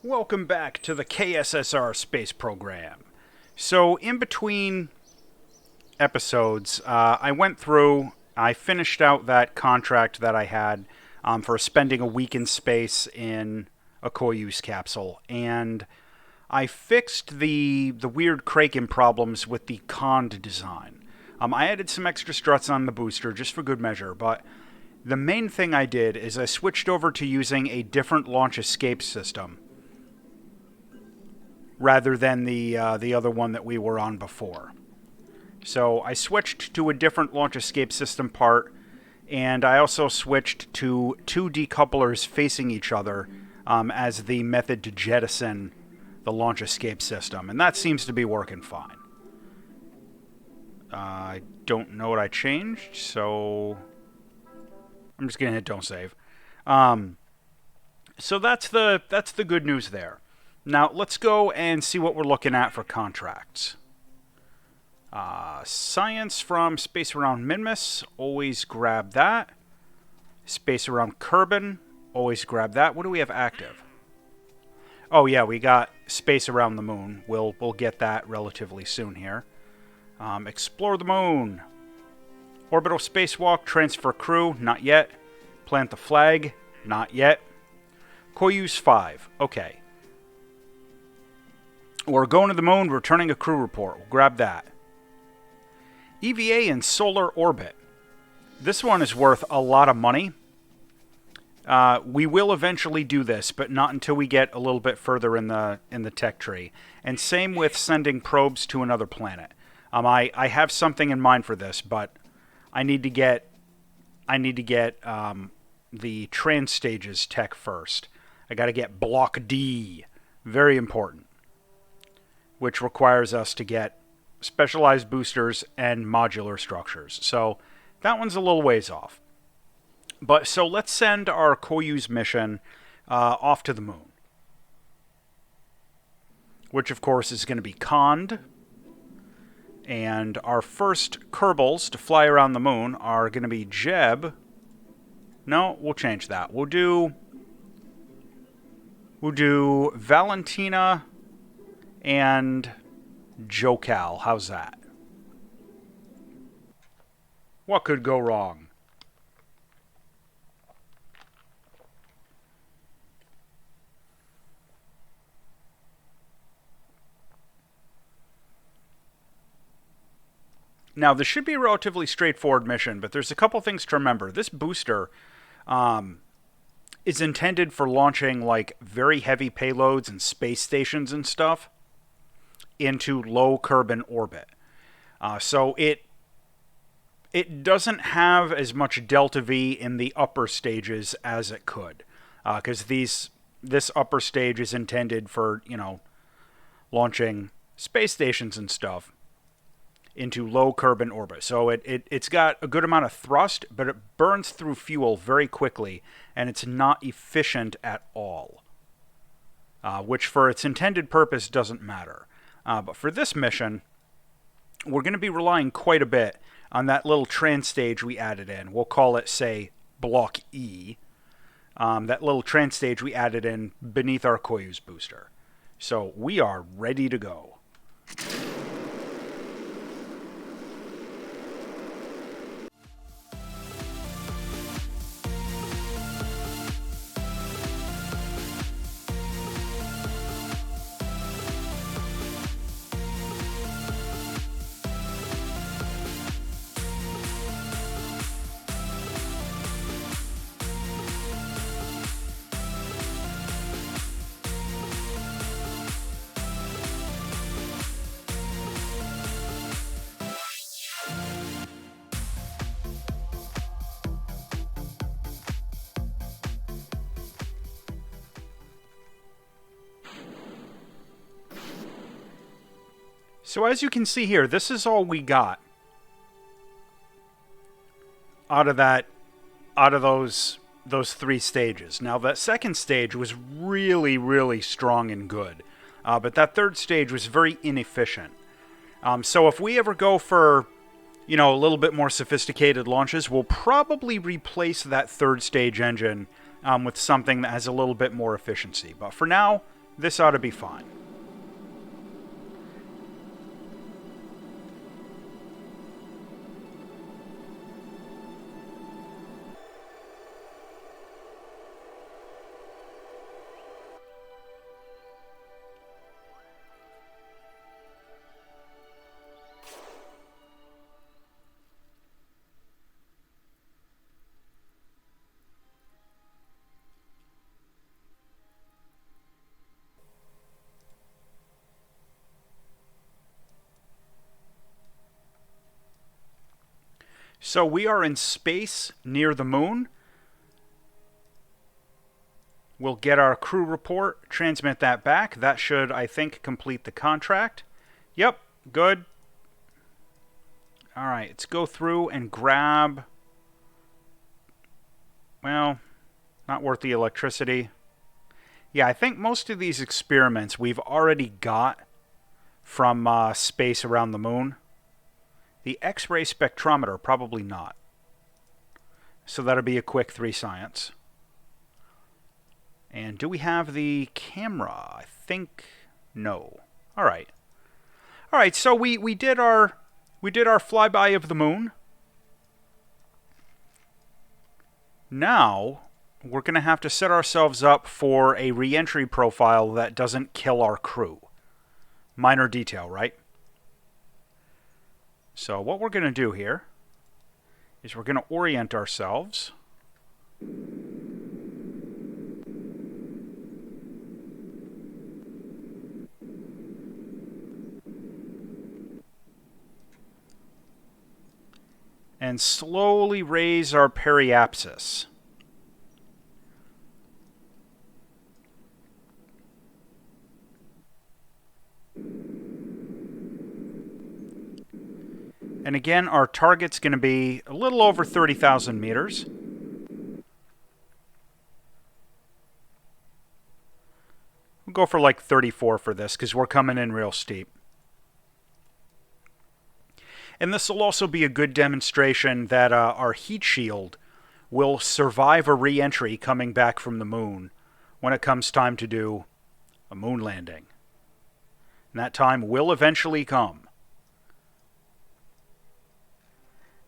Welcome back to the KSSR space program. So, in between episodes, I finished out that contract that I had for spending a week in space in a Koyu's capsule, and I fixed the weird Kraken problems with the Cond design. I added some extra struts on the booster just for good measure, but the main thing I did is I switched over to using a different launch escape system rather than the other one that we were on before. So I switched to a different launch escape system part, and I also switched to two decouplers facing each other as the method to jettison the launch escape system, and that seems to be working fine. I don't know what I changed, so I'm just gonna hit don't save. So that's the good news there. Now, let's go and see what we're looking at for contracts. Science from Space Around Minmus, always grab that. Space Around Kerbin, always grab that. What do we have active? Oh yeah, we got Space Around the Moon. We'll get that relatively soon here. Explore the Moon. Orbital Spacewalk, transfer crew, not yet. Plant the flag, not yet. Koyu's 5, okay. We're going to the moon, returning a crew report. We'll grab that. EVA in solar orbit. This one is worth a lot of money. We will eventually do this, but not until we get a little bit further in the tech tree. And same with sending probes to another planet. I have something in mind for this, but I need to get the trans stages tech first. I got to get Block D, very important, which requires us to get specialized boosters and modular structures. So that one's a little ways off. But so let's send our Koyu's mission off to the moon, which of course is going to be conned. And our first Kerbals to fly around the moon are going to be Jeb. No, we'll change that. We'll do Valentina and Jokal. How's that? What could go wrong? Now, this should be a relatively straightforward mission, but there's a couple things to remember. This booster is intended for launching like very heavy payloads and space stations and stuff into low Kerbin orbit. So it doesn't have as much delta V in the upper stages as it could, because this upper stage is intended for, launching space stations and stuff into low Kerbin orbit. So it's got a good amount of thrust, but it burns through fuel very quickly, and it's not efficient at all, which for its intended purpose doesn't matter. But for this mission, we're going to be relying quite a bit on that little trans stage we added in. We'll call it, say, Block E. That little trans stage we added in beneath our Koyu's booster. So we are ready to go. So as you can see here, this is all we got out of those three stages. Now that second stage was really, really strong and good, but that third stage was very inefficient. So if we ever go for, a little bit more sophisticated launches, we'll probably replace that third stage engine with something that has a little bit more efficiency. But for now, this ought to be fine. So we are in space near the moon. We'll get our crew report, transmit that back. That should, I think, complete the contract. Yep, good. All right, let's go through and grab... Well, not worth the electricity. Yeah, I think most of these experiments we've already got from space around the moon. The X-ray spectrometer, probably not. So that'll be a quick 3 science. And do we have the camera? I think no. All right. All right, so we did our flyby of the moon. Now we're going to have to set ourselves up for a re-entry profile that doesn't kill our crew. Minor detail, right? So what we're going to do here is we're going to orient ourselves. And slowly raise our periapsis. And again, our target's going to be a little over 30,000 meters. We'll go for like 34 for this because we're coming in real steep. And this will also be a good demonstration that our heat shield will survive a re-entry coming back from the moon when it comes time to do a moon landing. And that time will eventually come.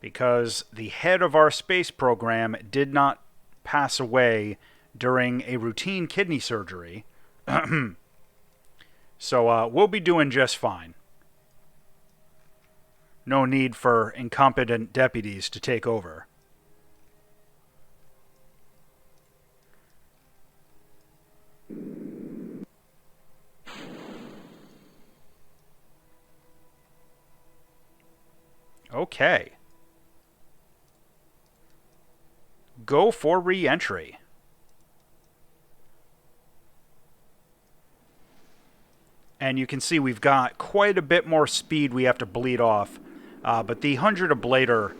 Because the head of our space program did not pass away during a routine kidney surgery. So we'll be doing just fine. No need for incompetent deputies to take over. Okay. Go for re-entry. And you can see we've got quite a bit more speed we have to bleed off. But the 100 ablator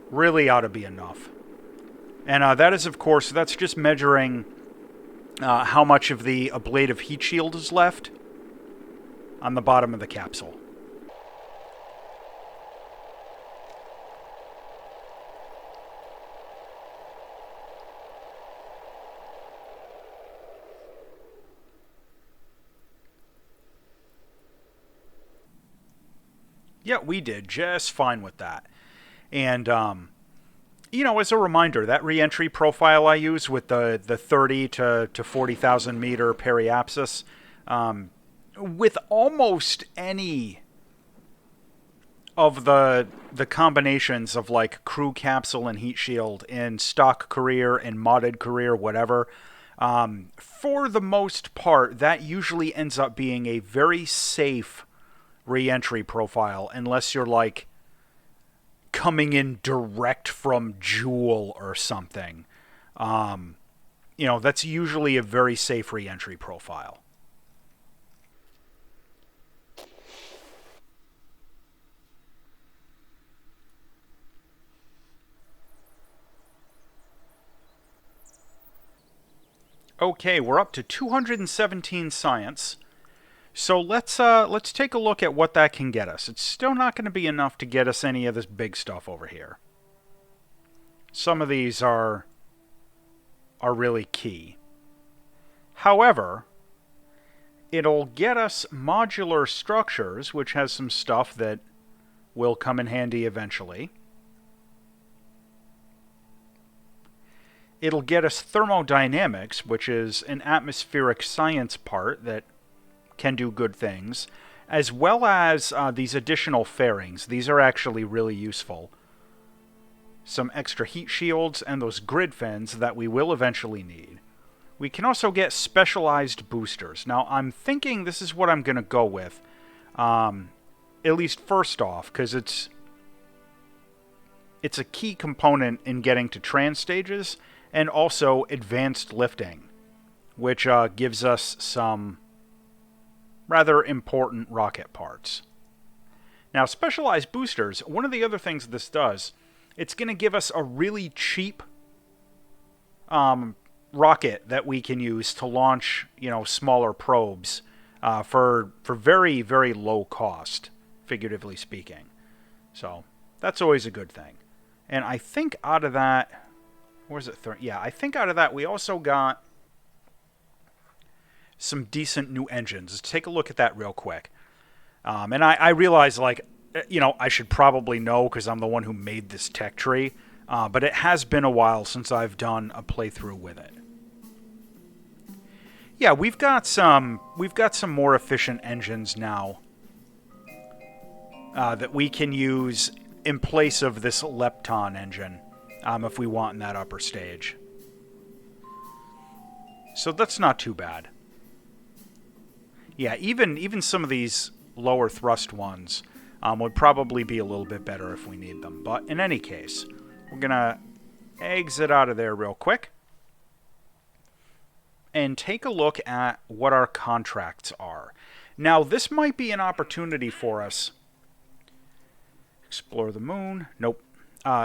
really ought to be enough. And that is, of course, that's just measuring how much of the ablative heat shield is left on the bottom of the capsule. Yeah, we did just fine with that. And, you know, as a reminder, that re-entry profile I use with the 30 to 40,000 meter periapsis, with almost any of the combinations of like crew capsule and heat shield in stock career and modded career, whatever, for the most part, that usually ends up being a very safe re-entry profile, unless you're like coming in direct from Joule or something. You know, that's usually a very safe re-entry profile. Okay, we're up to 217 science. So let's take a look at what that can get us. It's still not going to be enough to get us any of this big stuff over here. Some of these are really key. However, It'll get us modular structures, which has some stuff that will come in handy eventually. It'll get us thermodynamics, which is an atmospheric science part that can do good things, as well as these additional fairings. These are actually really useful. Some extra heat shields and those grid fins that we will eventually need. We can also get specialized boosters. Now, I'm thinking this is what I'm going to go with, at least first off, because it's a key component in getting to trans stages, and also advanced lifting, which gives us some rather important rocket parts. Now, specialized boosters, one of the other things this does, it's going to give us a really cheap rocket that we can use to launch, smaller probes for very, very low cost, figuratively speaking. So that's always a good thing. And I think out of that, I think out of that we also got some decent new engines. Let's take a look at that real quick. And I realize, I should probably know because I'm the one who made this tech tree, but it has been a while since I've done a playthrough with it. Yeah, we've got some more efficient engines now that we can use in place of this Lepton engine, if we want in that upper stage. So that's not too bad. Yeah, even some of these lower thrust ones would probably be a little bit better if we need them. But in any case, we're going to exit out of there real quick and take a look at what our contracts are. Now, this might be an opportunity for us. Explore the moon. Nope.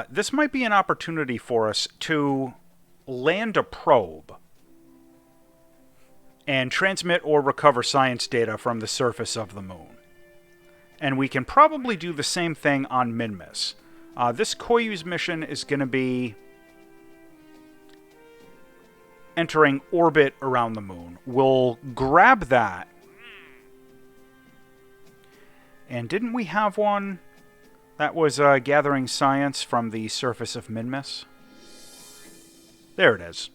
This might be an opportunity for us to land a probe and transmit or recover science data from the surface of the moon. And we can probably do the same thing on Minmus. This Koyu's mission is going to be entering orbit around the moon. We'll grab that. And didn't we have one that was gathering science from the surface of Minmus? There it is.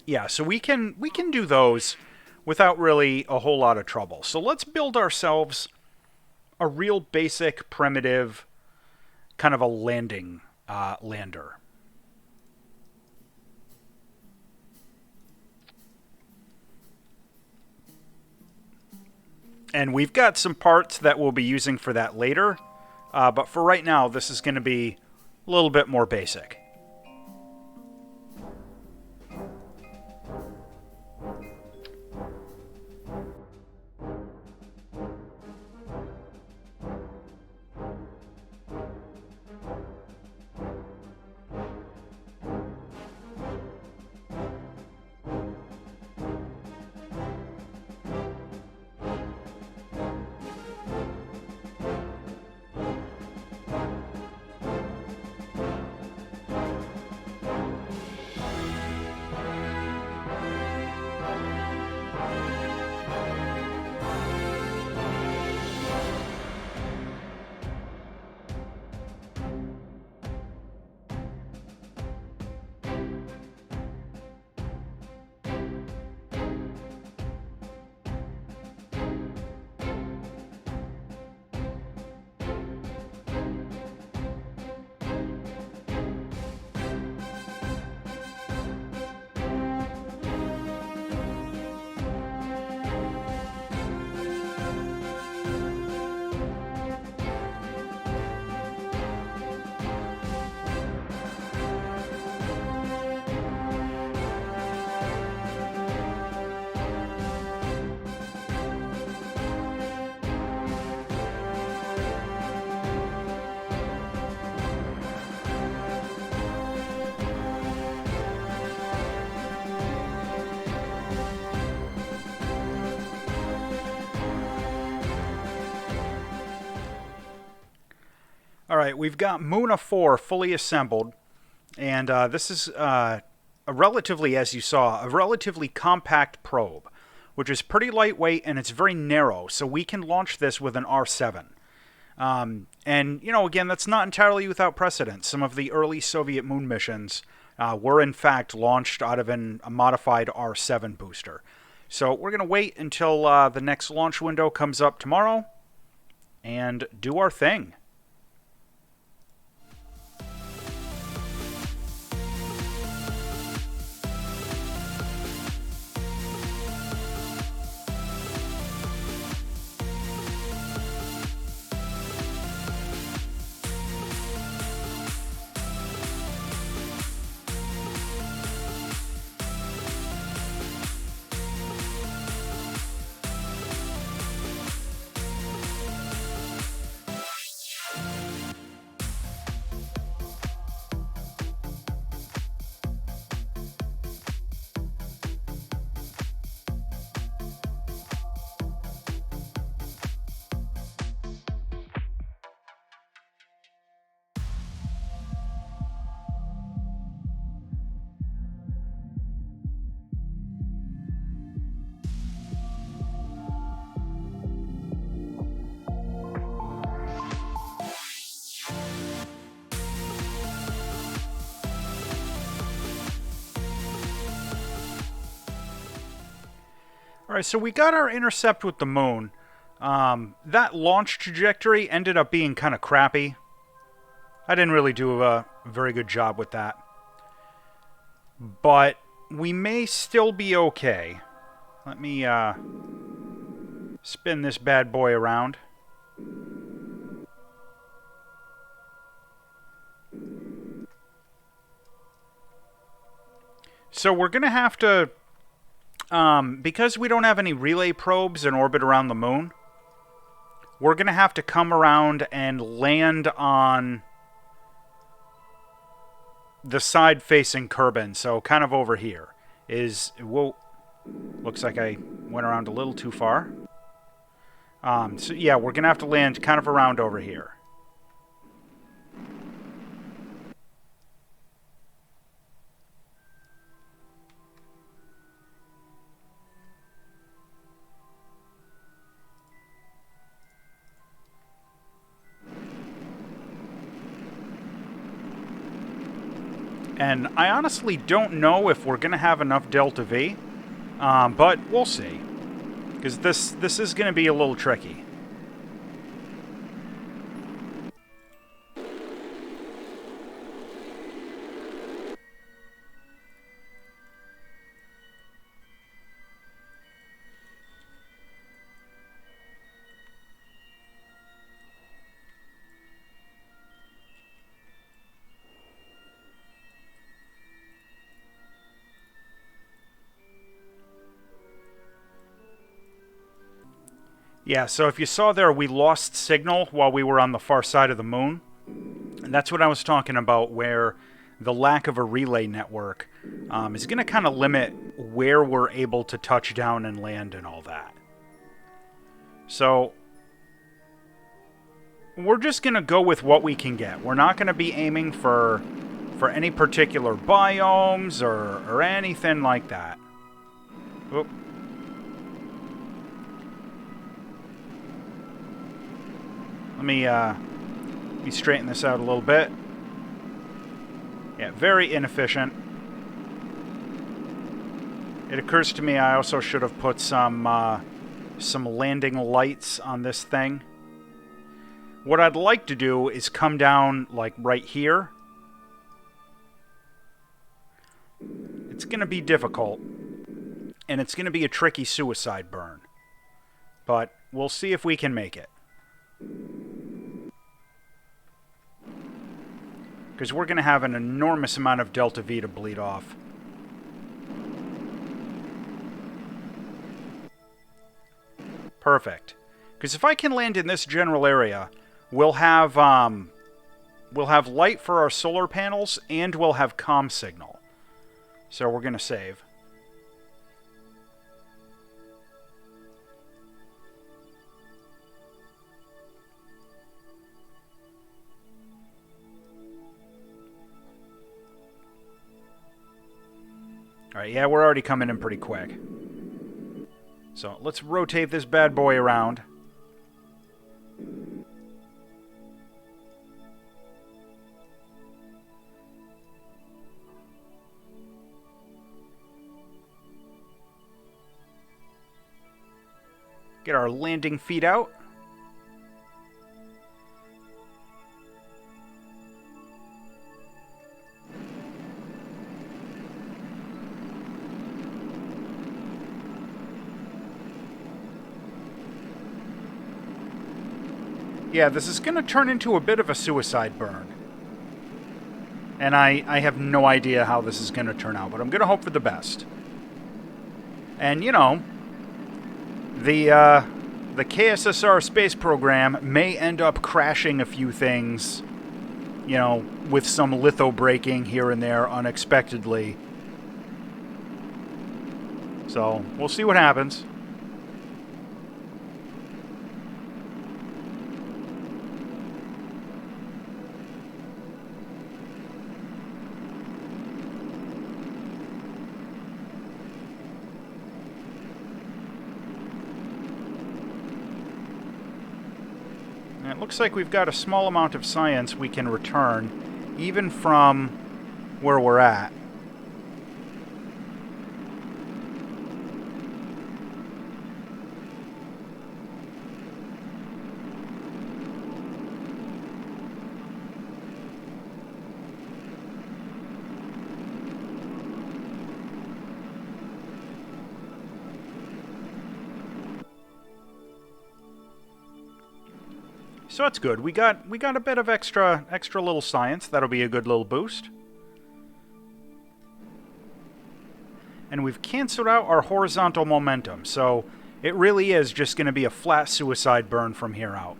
Yeah, so we can do those without really a whole lot of trouble. So let's build ourselves a real basic, primitive, kind of a landing lander. And we've got some parts that we'll be using for that later, but for right now, this is going to be a little bit more basic. All right, we've got Muna 4 fully assembled, and this is a relatively, as you saw, a relatively compact probe. which is pretty lightweight and it's very narrow, so we can launch this with an R7. And, you know, again, that's not entirely without precedent. Some of the early Soviet moon missions were, in fact, launched out of a modified R7 booster. So we're going to wait until the next launch window comes up tomorrow and do our thing. Alright, so we got our intercept with the moon. That launch trajectory ended up being kind of crappy. I didn't really do a very good job with that. But we may still be okay. Let me spin this bad boy around. So we're going to have to... because we don't have any relay probes in orbit around the moon, we're going to have to come around and land on the side facing Kerbin. So kind of over here is... Whoa, looks like I went around a little too far. So yeah, we're going to have to land kind of around over here. And I honestly don't know if we're going to have enough Delta V, but we'll see. Because this is going to be a little tricky. Yeah, so if you saw there, we lost signal while we were on the far side of the moon. And that's what I was talking about, where the lack of a relay network is going to kind of limit where we're able to touch down and land and all that. So we're just going to go with what we can get. We're not going to be aiming for any particular biomes or anything like that. Oop. Let me straighten this out a little bit. Yeah, very inefficient. It occurs to me I also should have put some landing lights on this thing. What I'd like to do is come down, like, right here. It's going to be difficult. And it's going to be a tricky suicide burn. But we'll see if we can make it. Because we're going to have an enormous amount of Delta V to bleed off. Perfect. Because if I can land in this general area, we'll have light for our solar panels, and we'll have comm signal. So we're going to save. Alright, yeah, we're already coming in pretty quick. So let's rotate this bad boy around. Get our landing feet out. Yeah, this is going to turn into a bit of a suicide burn. And I have no idea how this is going to turn out, but I'm going to hope for the best. And, you know, the KSSR space program may end up crashing a few things, you know, with some litho braking here and there unexpectedly. So, we'll see what happens. And it looks like we've got a small amount of science we can return, even from where we're at. So that's good. We got a bit of extra little science. That'll be a good little boost. And we've canceled out our horizontal momentum, so it really is just going to be a flat suicide burn from here out.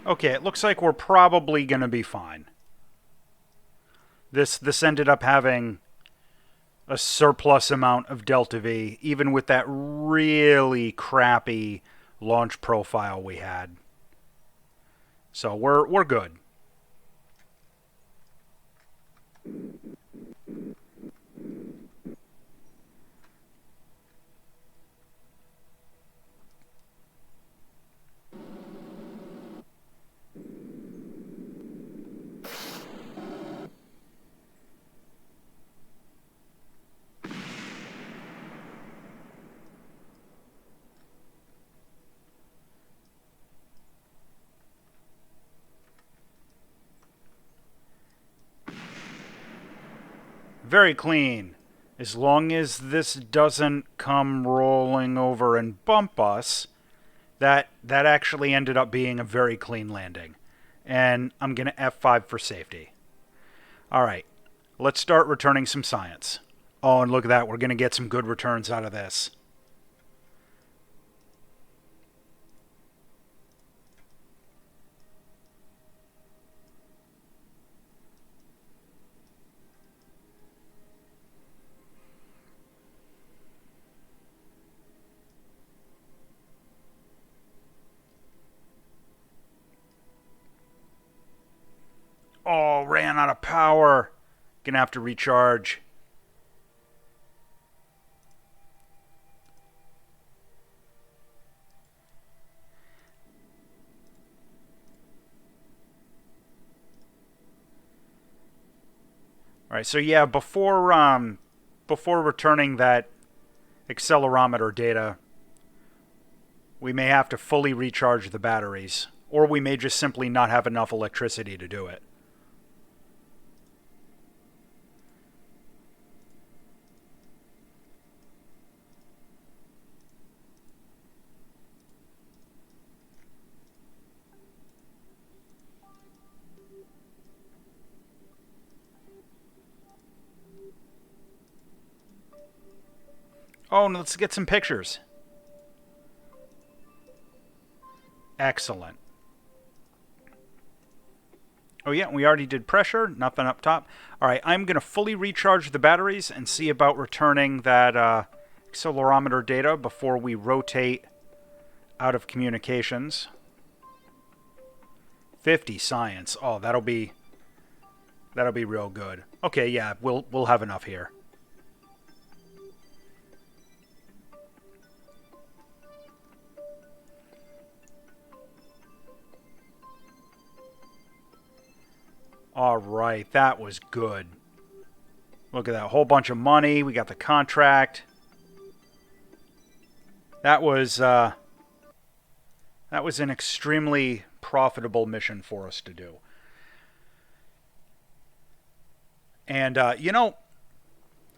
Okay, it looks like we're probably going to be fine. This ended up having a surplus amount of Delta V, even with that really crappy launch profile we had. So we're good. Very clean. As long as this doesn't come rolling over and bump us, that actually ended up being a very clean landing. And I'm going to F5 for safety. All right, let's start returning some science. Oh, and look at that. We're going to get some good returns out of this. Oh, ran out of power. Gonna have to recharge. All right, so yeah, before returning that accelerometer data, we may have to fully recharge the batteries, or we may just simply not have enough electricity to do it. Oh, and let's get some pictures. Excellent. Oh yeah, we already did pressure, nothing up top. All right, I'm going to fully recharge the batteries and see about returning that accelerometer data before we rotate out of communications. 50 science. Oh, that'll be real good. Okay, yeah, we'll have enough here. All right, that was good. Look at that, whole bunch of money. We got the contract. That was an extremely profitable mission for us to do. And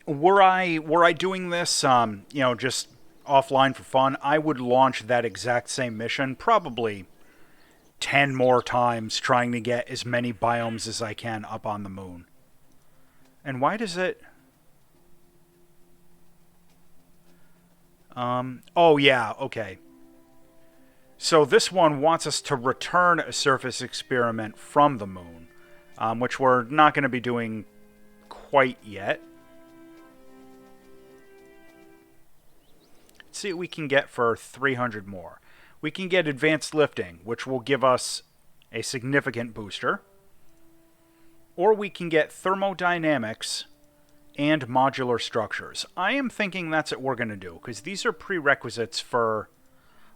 were I doing this, just offline for fun, I would launch that exact same mission probably 10 more times, trying to get as many biomes as I can up on the moon. And why does it... oh yeah, okay. So this one wants us to return a surface experiment from the moon, which we're not going to be doing quite yet. Let's see what we can get for 300 more. We can get advanced lifting, which will give us a significant booster. Or we can get thermodynamics and modular structures. I am thinking that's what we're going to do, because these are prerequisites for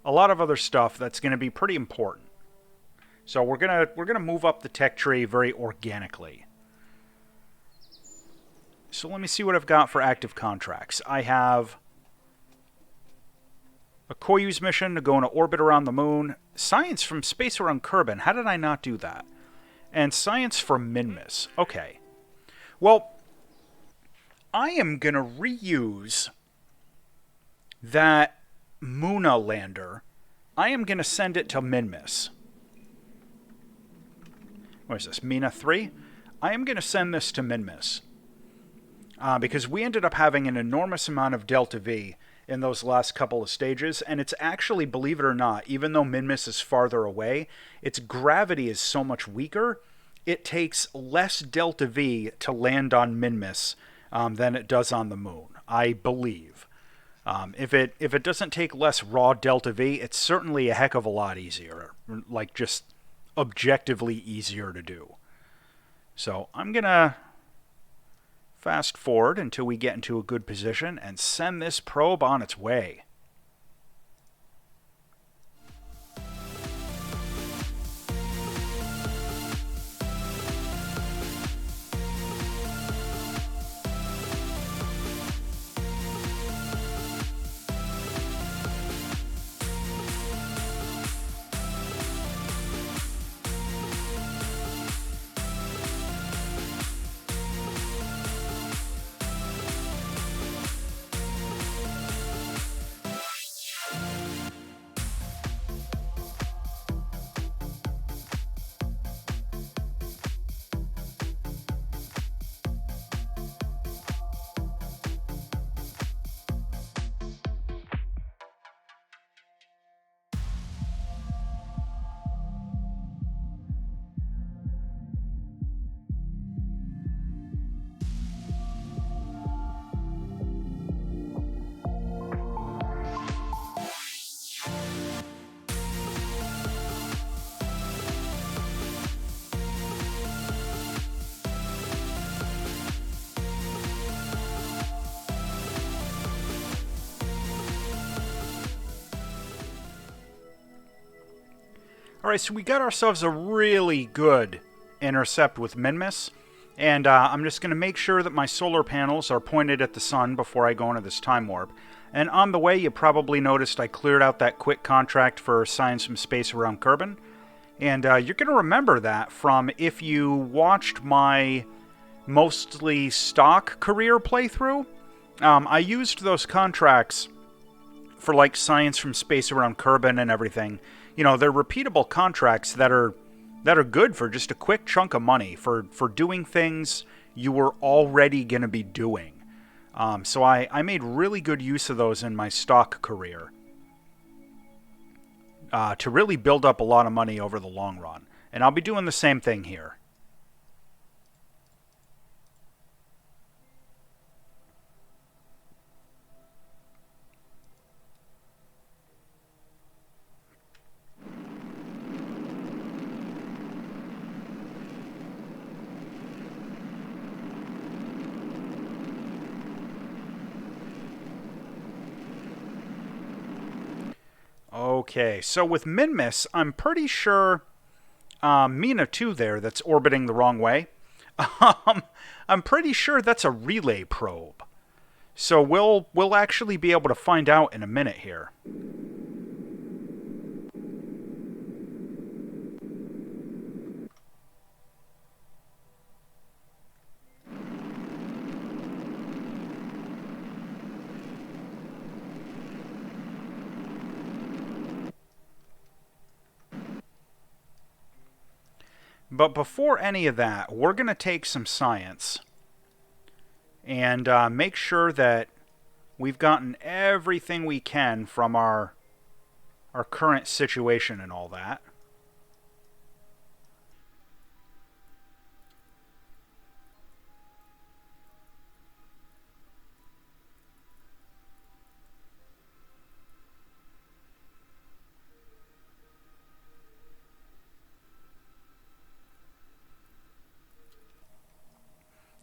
a lot of other stuff that's going to be pretty important. So we're gonna move up the tech tree very organically. So let me see what I've got for active contracts. I have a Koyu's mission to go in orbit around the moon. Science from space around Kerbin. How did I not do that? And science for Minmus. Okay. Well, I am going to reuse that Muna lander. I am going to send it to Minmus. What is this? Mina 3? I am going to send this to Minmus. Because we ended up having an enormous amount of Delta V in those last couple of stages, and it's actually, believe it or not, even though Minmus is farther away, its gravity is so much weaker, it takes less Delta V to land on Minmus than it does on the moon, I believe. If it doesn't take less raw Delta V, it's certainly a heck of a lot easier, like just objectively easier to do. So I'm going to fast forward until we get into a good position and send this probe on its way. Alright, so we got ourselves a really good intercept with Minmus, and I'm just going to make sure that my solar panels are pointed at the sun before I go into this time warp. And on the way, you probably noticed I cleared out that quick contract for science from space around Kerbin. And you're going to remember that from if you watched my mostly stock career playthrough. I used those contracts for like science from space around Kerbin and everything. You know, they're repeatable contracts that are good for just a quick chunk of money for doing things you were already going to be doing. So I made really good use of those in my stock career to really build up a lot of money over the long run. And I'll be doing the same thing here. Okay, so with Minmus, I'm pretty sure Mina 2 there that's orbiting the wrong way. I'm pretty sure that's a relay probe. So we'll actually be able to find out in a minute here. But before any of that, we're going to take some science and make sure that we've gotten everything we can from our current situation and all that.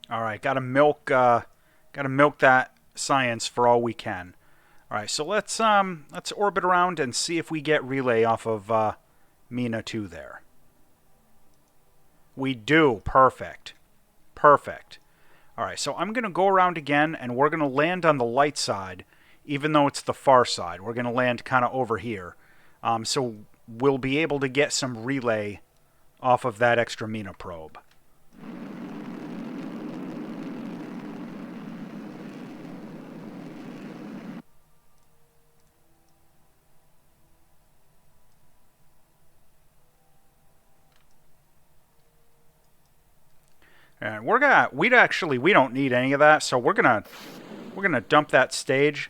All right, gotta milk that science for all we can. All right, so let's orbit around and see if we get relay off of Mina 2 there. We do. Perfect. Perfect. All right, so I'm going to go around again, and we're going to land on the light side, even though it's the far side. We're going to land kind of over here. So we'll be able to get some relay off of that extra Mina probe. And we don't need any of that, so we're gonna dump that stage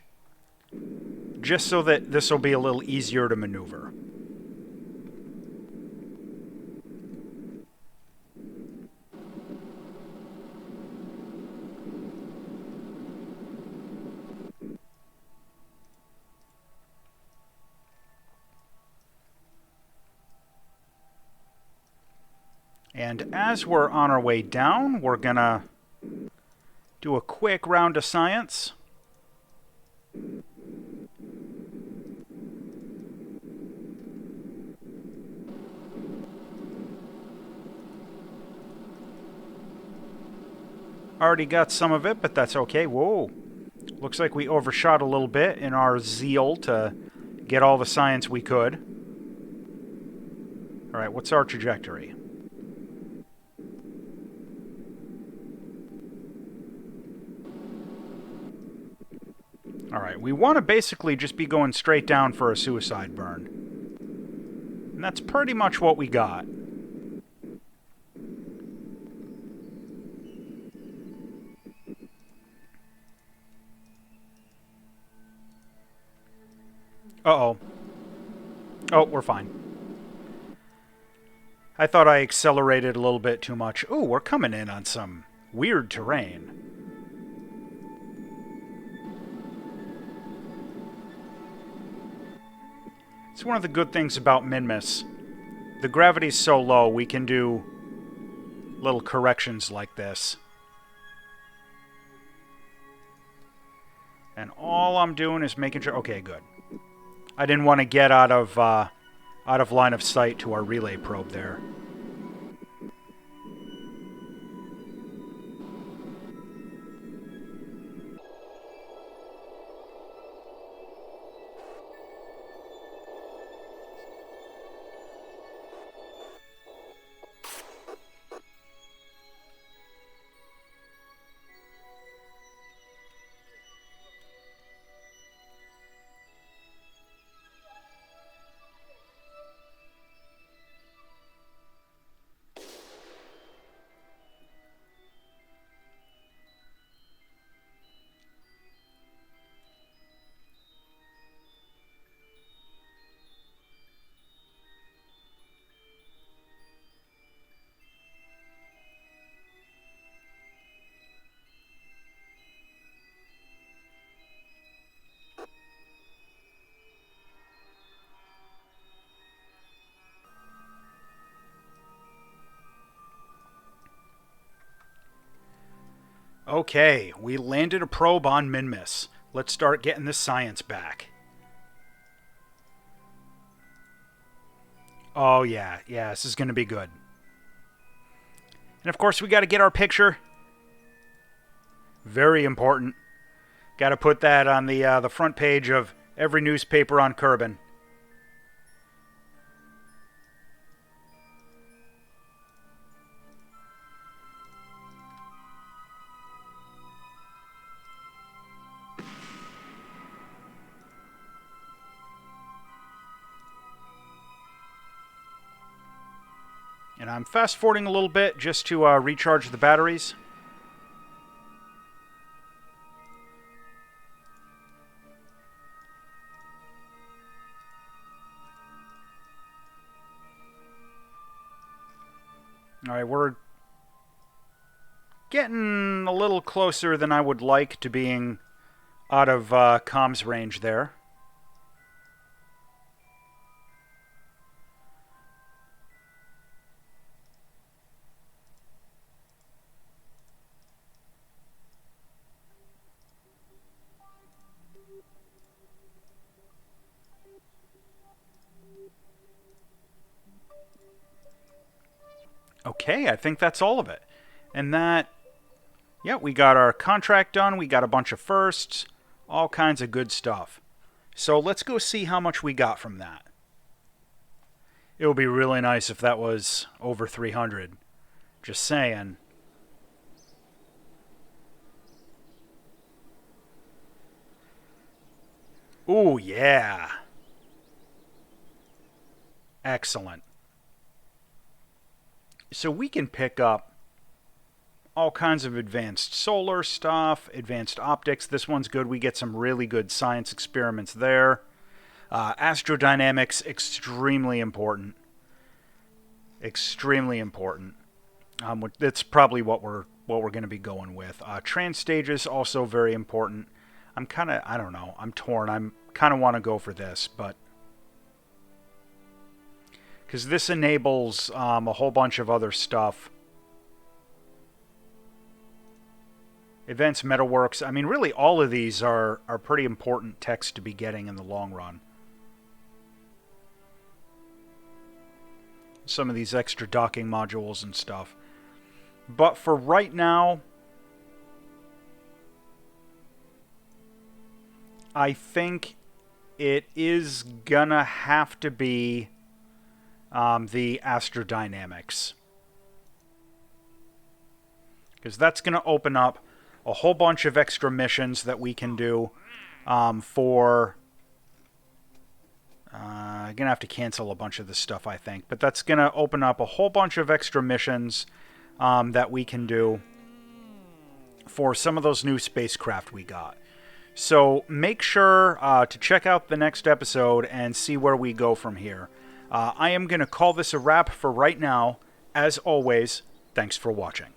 just so that this will be a little easier to maneuver. And as we're on our way down, we're gonna do a quick round of science. Already got some of it, but that's okay. Whoa. Looks like we overshot a little bit in our zeal to get all the science we could. Alright, what's our trajectory? Alright, we want to basically just be going straight down for a suicide burn. And that's pretty much what we got. Uh-oh. Oh, we're fine. I thought I accelerated a little bit too much. Ooh, we're coming in on some weird terrain. It's one of the good things about Minmus. The gravity's so low, we can do little corrections like this. And all I'm doing is making sure... Okay, good. I didn't want to get out of line of sight to our relay probe there. Okay, we landed a probe on Minmus. Let's start getting this science back. Oh, yeah. Yeah, this is going to be good. And, of course, we got to get our picture. Very important. Got to put that on the front page of every newspaper on Kerbin. And I'm fast forwarding a little bit just to recharge the batteries. Alright, we're getting a little closer than I would like to being out of comms range there. Okay, I think that's all of it. And that, yeah, we got our contract done. We got a bunch of firsts, all kinds of good stuff. So let's go see how much we got from that. It would be really nice if that was over 300. Just saying. Ooh, yeah. Excellent. So we can pick up all kinds of advanced solar stuff, advanced optics. This one's good. We get some really good science experiments there. Astrodynamics, extremely important. Extremely important. That's probably what we're going to be going with. Trans stages, also very important. I'm kind of, I don't know, I'm torn. I'm kind of want to go for this, but because this enables a whole bunch of other stuff. Advanced Metalworks. I mean, really, all of these are pretty important techs to be getting in the long run. Some of these extra docking modules and stuff. But for right now, I think it is gonna have to be the astrodynamics. Because that's going to open up a whole bunch of extra missions that we can do for... I'm going to have to cancel a bunch of this stuff, I think. But that's going to open up a whole bunch of extra missions that we can do for some of those new spacecraft we got. So make sure to check out the next episode and see where we go from here. I am going to call this a wrap for right now. As always, thanks for watching.